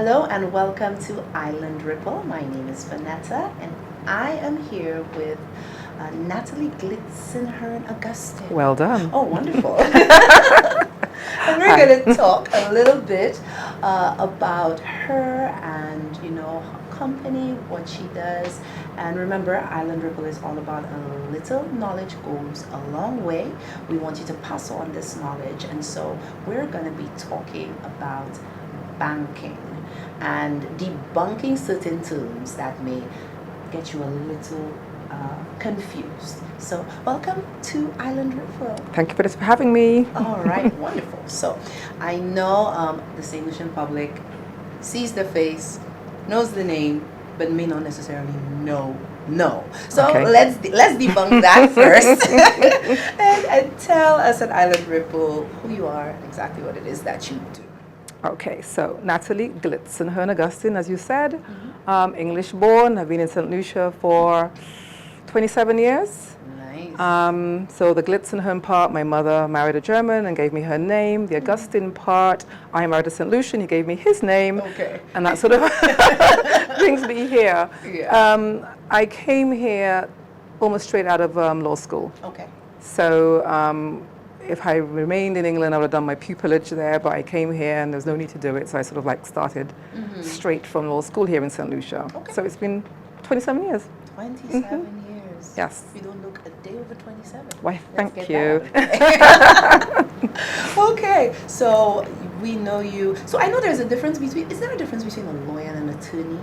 Hello and welcome to Island Ripple. My name is Vanessa and I am here with Natalie Glitzenhern Augustin. Well done. Oh, wonderful. And we're going to talk a little bit about her and, her company, what she does. And remember, Island Ripple is all about a little knowledge goes a long way. We want you to pass on this knowledge. And so we're going to be talking about banking and debunking certain terms that may get you a little confused. So welcome to Island Ripple. Thank you for having me. All right, wonderful. So I know the St. Lucian public sees the face, knows the name, but may not necessarily know. So Okay. let's debunk that first and tell us at Island Ripple who you are, exactly what it is that you do. Okay, so Natalie Glitzenhern Augustin, as you said, English born. I've been in St. Lucia for 27 years. Nice. So the Glitzenhern part, my mother married a German and gave me her name. The Augustin part, I married a St. Lucian, he gave me his name. Okay. And that sort of brings me here. Yeah. I came here almost straight out of law school. Okay. So if I remained in England, I would have done my pupillage there, but I came here and there was no need to do it, so I sort of like started straight from law school here in St. Lucia. Okay. So it's been 27 years. 27 years. Yes. You don't look a day over 27. Why, Let's thank get you. that out of the way. Okay, so we know you. So I know there's a difference between, is there a difference between a lawyer and an attorney?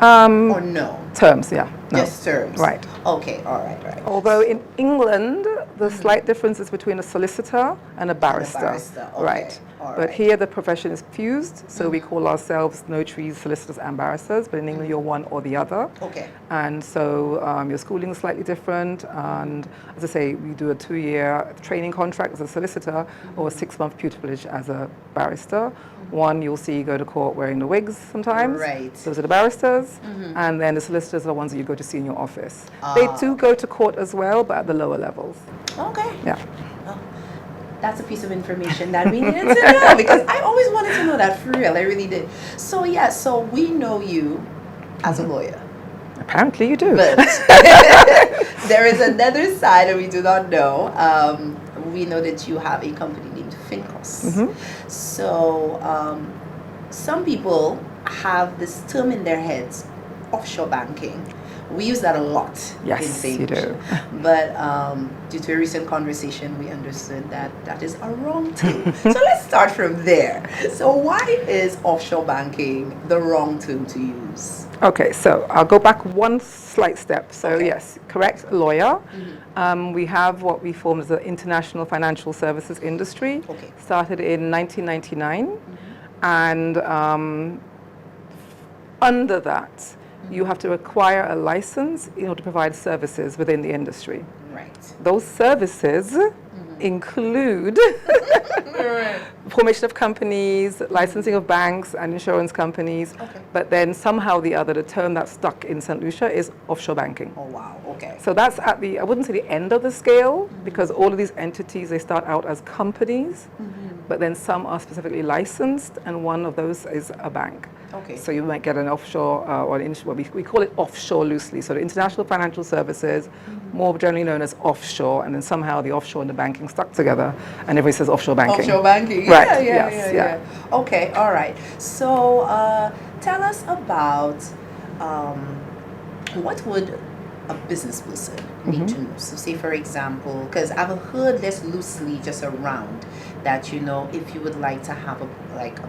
Or no? Terms, yeah. No. Just terms. Right. Okay, all right. Although in England, the slight difference is between a solicitor and a barrister. Okay. Right. All But right. here the profession is fused, so we call ourselves notaries, solicitors, and barristers. But in England, you're one or the other. Okay. And so your schooling is slightly different. And as I say, we do a 2-year training contract as a solicitor or a 6-month pupillage as a barrister. One, you'll see go to court wearing the wigs sometimes. Right. Those are the barristers. And then the solicitors are the ones that you go to see in your office. They do go to court as well, but at the lower levels. Okay. Yeah. Well, that's a piece of information that we needed to know because I always wanted to know that for real. I really did. So yeah, so we know you as a lawyer. Apparently you do. But there is another side that we do not know. We know that you have a company named Fincos. So some people have this term in their heads, offshore banking. We use that a lot Yes, in St. you do. Lucia. But due to a recent conversation, we understood that that is a wrong term. So let's start from there. So why is offshore banking the wrong term to use? Okay, so I'll go back one slight step. So Okay. yes, correct, lawyer. We have what we formed as the international financial services industry. Okay. Started in 1999. And under that, you have to acquire a license in order to provide services within the industry. Right. Those services include formation of companies, licensing of banks and insurance companies. Okay. But then somehow or the other, the term that's stuck in St. Lucia is offshore banking. Oh, wow. Okay. So that's at the, I wouldn't say the end of the scale, because all of these entities, they start out as companies, but then some are specifically licensed, and one of those is a bank. Okay. So you might get an offshore, or an, well, we call it offshore loosely. So the international financial services, more generally known as offshore, and then somehow the offshore and the banking stuck together, and everybody says offshore banking. Offshore banking. Right, Yeah, yes, yeah. Okay, all right. So tell us about what would a business person need to know? So say, for example, because I've heard this loosely just around that, if you would like to have a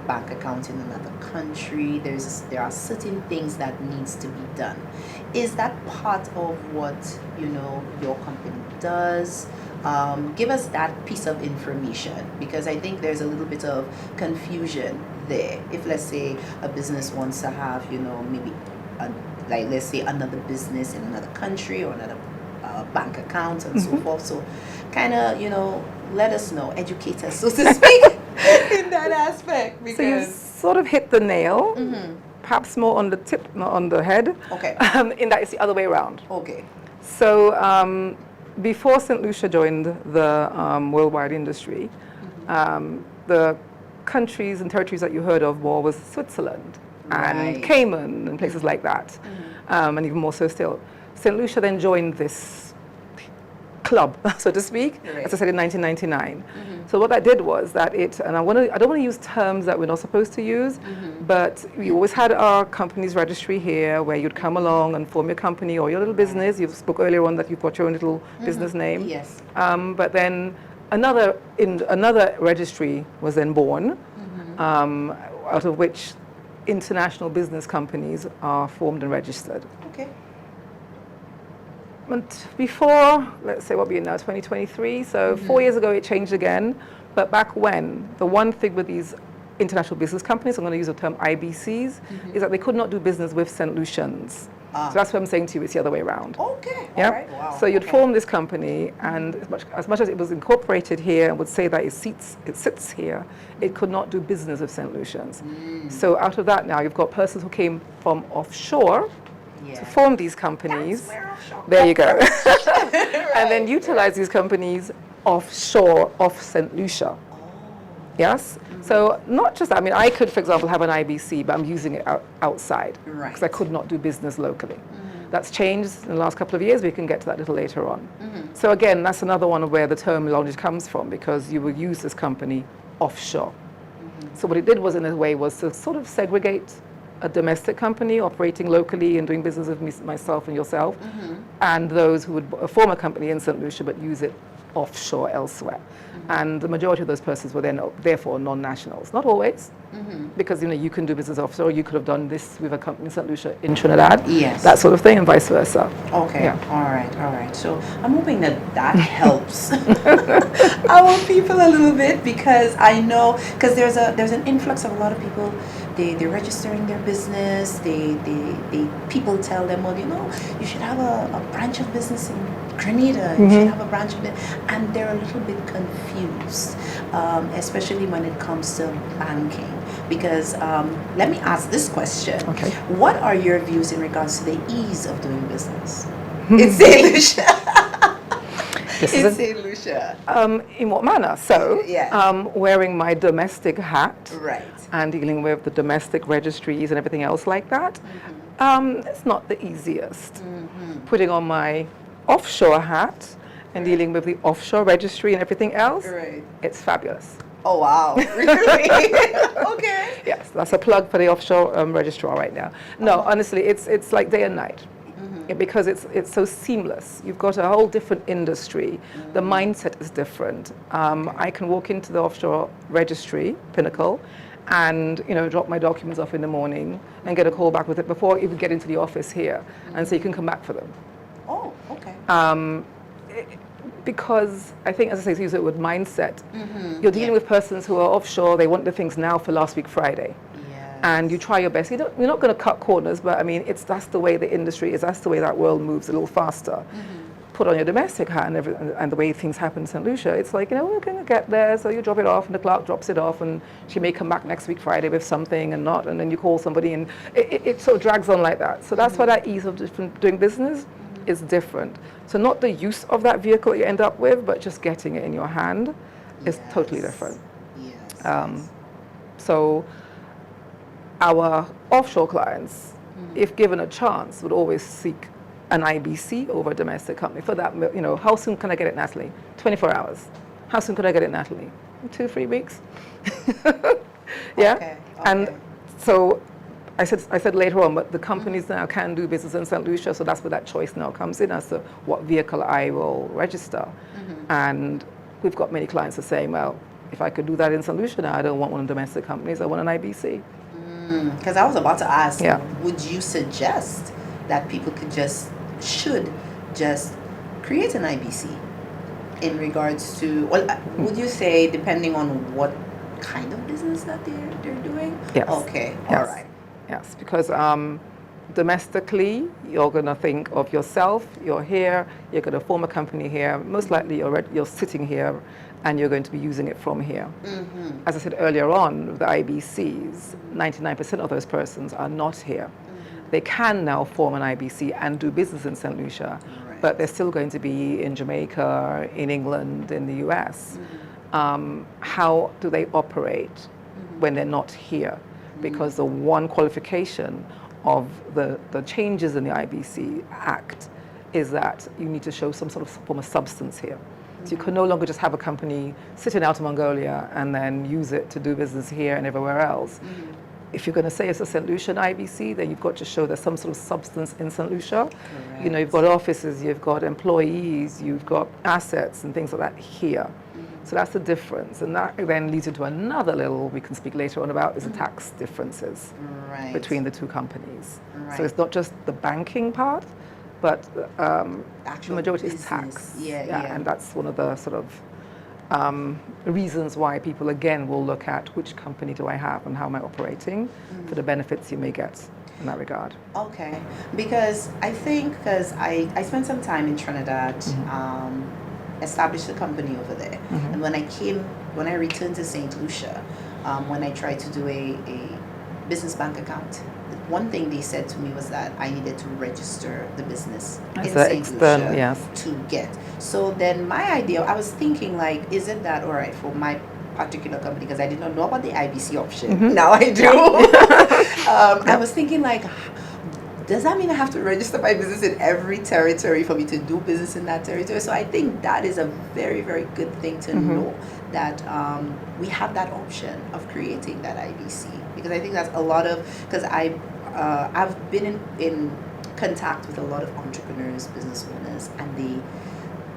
bank account in another country, there are certain things that needs to be done. Is that part of what, your company does? Give us that piece of information, because I think there's a little bit of confusion there. If, let's say, a business wants to have, maybe let's say another business in another country or another bank account and so forth. So kind of, let us know, educate us, so to speak, in that aspect. So you sort of hit the nail, perhaps more on the tip, not on the head. Okay. In that it's the other way around. Okay. So before St. Lucia joined the worldwide industry, the countries and territories that you heard of more was Switzerland, and Right. Cayman and places like that, and even more so still. St. Lucia then joined this club, so to speak, Right. as I said, in 1999. So what that did was that I don't want to use terms that we're not supposed to use, but we always had our company's registry here where you'd come along and form your company or your little business. You spoke earlier on that you've got your own little business name. Yes. But then another registry was then born, out of which international business companies are formed and registered. Okay. And before, let's say what we're in now, 2023, so 4 years ago it changed again. But back when, the one thing with these international business companies, I'm going to use the term IBCs, is that they could not do business with St. Lucians. So that's what I'm saying to you, it's the other way around. Okay. Yeah. All right. Wow. So you'd Okay. form this company, and as much as it was incorporated here and would say that it sits here, it could not do business with St. Lucians. So out of that now, you've got persons who came from offshore to form these companies. That's where offshore There you go. Right. And then utilize these companies offshore off St. Lucia. Yes? So not just that. I mean, I could, for example, have an IBC, but I'm using it outside Right. because I could not do business locally. That's changed in the last couple of years. We can get to that a little later on. So again, that's another one of where the terminology comes from, because you will use this company offshore. So what it did was, in a way, was to sort of segregate a domestic company operating locally and doing business with myself and yourself, and those who would form a company in St. Lucia but use it offshore elsewhere. And the majority of those persons were then therefore non-nationals. Not always, because you can do business offshore. You could have done this with a company in St. Lucia in Trinidad, Yes. that sort of thing, and vice versa. Okay. Yeah. All right. So I'm hoping that helps our people a little bit, because I know there's an influx of a lot of people. They're registering their business. They people tell them, well, you should have a branch of business in Grenada. You should have a branch of it, and they're a little bit confused, especially when it comes to banking. Because let me ask this question: Okay. What are your views in regards to the ease of doing business in St. Lucia? In St. Lucia. In what manner? So, Yeah. wearing my domestic hat, Right. and dealing with the domestic registries and everything else like that, it's not the easiest. Putting on my offshore hat and dealing with the offshore registry and everything else, Right. it's fabulous. Oh wow! Really? Okay. Yes, that's a plug for the offshore registrar right now. No, honestly, it's like day and night. Because it's so seamless. You've got a whole different industry. The mindset is different. I can walk into the offshore registry, Pinnacle, and drop my documents off in the morning and get a call back with it before I even get into the office here, and so you can come back for them. Oh, okay. Because I think, as I say, to use it with mindset, you're dealing with persons who are offshore. They want the things now for last week Friday. And you try your best. You're not going to cut corners, but I mean, that's the way the industry is. That's the way that world moves a little faster. Put on your domestic hat and the way things happen in St. Lucia, it's like, we're going to get there. So you drop it off, and the clerk drops it off, and she may come back next week Friday with something and not, and then you call somebody, and it sort of drags on like that. So that's why that ease of doing business is different. So not the use of that vehicle you end up with, but just getting it in your hand is totally different. Yes. So our offshore clients, if given a chance, would always seek an IBC over a domestic company. For that, how soon can I get it, Natalie? 24 hours. How soon could I get it, Natalie? 2-3 weeks. Yeah. Okay. And so I said later on, but the companies now can do business in St. Lucia, so that's where that choice now comes in as to what vehicle I will register. And we've got many clients who are saying, well, if I could do that in St. Lucia now, I don't want one of the domestic companies, I want an IBC. Because I was about to ask, Yeah. would you suggest that people should just create an IBC in regards to, would you say depending on what kind of business that they're doing? Yes. Okay, Yes. all right. Yes, because domestically, you're going to think of yourself, you're here, you're going to form a company here, most likely you're sitting here, and you're going to be using it from here. As I said earlier on, with the IBCs, 99% of those persons are not here. They can now form an IBC and do business in St. Lucia, but they're still going to be in Jamaica, in England, in the US. How do they operate when they're not here? because the one qualification of the changes in the IBC Act is that you need to show some sort of form of substance here. So you can no longer just have a company sitting out in Mongolia and then use it to do business here and everywhere else. If you're going to say it's a St. Lucia IBC, then you've got to show there's some sort of substance in St. Lucia. Correct. You know, you've got offices, you've got employees, you've got assets and things like that here. So that's the difference. And that then leads into another little, we can speak later on about, is the tax differences Right. between the two companies. Right. So it's not just the banking part, but the Actual majority is business. tax. Yeah. And that's one of the sort of reasons why people, again, will look at which company do I have and how am I operating for the benefits you may get in that regard. Okay, because I think, because I spent some time in Trinidad, established a company over there, and when I returned to St. Lucia, when I tried to do a business bank account, one thing they said to me was that I needed to register the business in St. Lucia yes. to get. So then my idea, I was thinking like, is it that all right for my particular company, because I did not know about the IBC option. Now I do. I was thinking like, does that mean I have to register my business in every territory for me to do business in that territory? So I think that is a very, very good thing to know, that we have that option of creating that IBC, because I think that's a lot of, because I've been in contact with a lot of entrepreneurs, business owners, and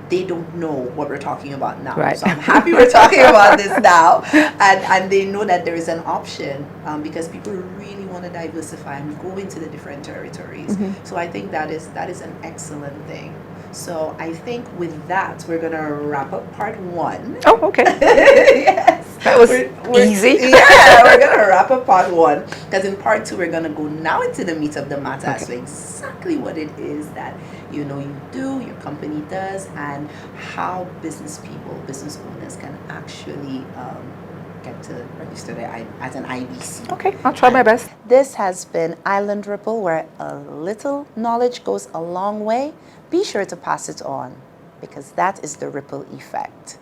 they don't know what we're talking about now. Right. So I'm happy we're talking about this now, and they know that there is an option, because people really want to diversify and go into the different territories. So I think that is an excellent thing. So I think with that, we're gonna wrap up part 1. Oh, okay. Yes. That was easy. Yeah, we're gonna wrap up part 1, because in part 2 we're gonna go now into the meat of the matter as to exactly what it is that you do, your company does, and how business people, business owners can actually get to register as an IBC. Okay, I'll try my best. This has been Island Ripple, where a little knowledge goes a long way. Be sure to pass it on, because that is the ripple effect.